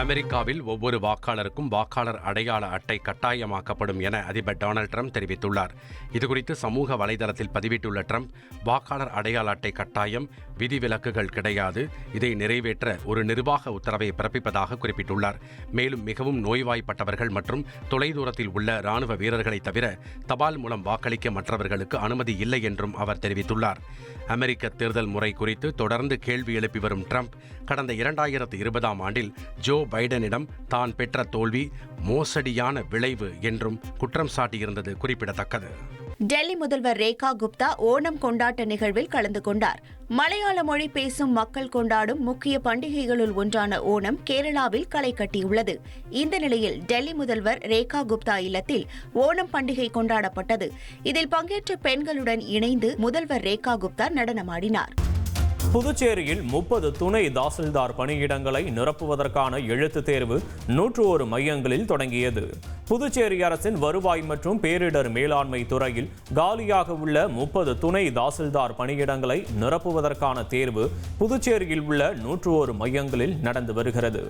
அமெரிக்காவில் ஒவ்வொரு வாக்காளருக்கும் வாக்காளர் அடையாள அட்டை கட்டாயமாக்கப்படும் என அதிபர் டொனால்ட் ட்ரம்ப் தெரிவித்துள்ளார். இதுகுறித்து சமூக வலைதளத்தில் பதிவிட்டுள்ள ட்ரம்ப், வாக்காளர் அடையாள அட்டை கட்டாயம், விதிவிலக்குகள் கிடையாது, இதை நிறைவேற்ற ஒரு நிர்வாக உத்தரவை பிறப்பிப்பதாக குறிப்பிட்டுள்ளார். மேலும் மிகவும் நோய்வாய்ப்பட்டவர்கள் மற்றும் தொலைதூரத்தில் உள்ள ராணுவ வீரர்களை தவிர தபால் மூலம் வாக்களிக்க மற்றவர்களுக்கு அனுமதி இல்லை என்றும் அவர் தெரிவித்துள்ளார். அமெரிக்க தேர்தல் முறை குறித்து தொடர்ந்து கேள்வி எழுப்பி வரும் ட்ரம்ப், கடந்த 2020ஆம் ஆண்டில் ஜோ பைடனிடம் தான் பெற்ற தோல்வி மோசடியான விளைவு என்றும் குற்றம் சாட்டியிருந்தது குறிப்பிடத்தக்கது. டெல்லி முதல்வர் ரேகா குப்தா ஓணம் கொண்டாட்ட நிகழ்வில் கலந்து கொண்டார். மலையாள மொழி பேசும் மக்கள் கொண்டாடும் முக்கிய பண்டிகைகளுள் ஒன்றான ஓணம் கேரளாவில் களை கட்டியுள்ளது. இந்த நிலையில் டெல்லி முதல்வர் ரேகா குப்தா இல்லத்தில் ஓணம் பண்டிகை கொண்டாடப்பட்டது. இதில் பங்கேற்ற பெண்களுடன் இணைந்து முதல்வர் ரேகா குப்தா நடனமாடினார். புதுச்சேரியில் 30 துணை தாசில்தார் பணியிடங்களை நிரப்புவதற்கான எழுத்துத் தேர்வு 101 மையங்களில் தொடங்கியது. புதுச்சேரி அரசின் வருவாய் மற்றும் பேரிடர் மேலாண்மை துறையில் காலியாக உள்ள 30 துணை தாசில்தார் பணியிடங்களை நிரப்புவதற்கான தேர்வு புதுச்சேரியில் உள்ள 101 மையங்களில் நடந்து வருகிறது.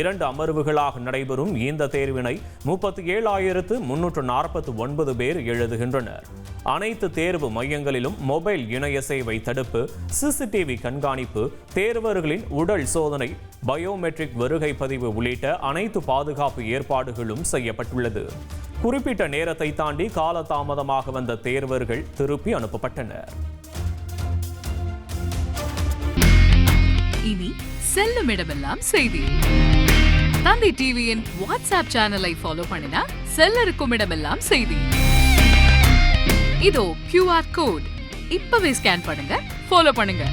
2 அமர்வுகளாக நடைபெறும் இந்த தேர்வினை 37,349 பேர் எழுதுகின்றனர். அனைத்து தேர்வு மையங்களிலும் மொபைல் இணைய சேவை தடுப்பு, சிசிடிவி கண்காணிப்பு, தேர்வர்களின் உடல் சோதனை, பயோமெட்ரிக் வருகை பதிவு உள்ளிட்ட அனைத்து பாதுகாப்பு ஏற்பாடுகளும் செய்யப்பட்டுள்ளது. குறிப்பிட்ட நேரத்தை தாண்டி காலதாமதமாக வந்த தேர்வர்கள் திருப்பி அனுப்பப்பட்டனர். இனி செல்லும் இடமெல்லாம் செய்தி. தந்தி டிவியின் வாட்ஸ்அப் சேனலை ஃபாலோ பண்ணினா செல்ல இருக்கும் இடமெல்லாம் செய்தி. இதோ QR கோட், இப்பவே ஸ்கேன் பண்ணுங்க, ஃபாலோ பண்ணுங்க.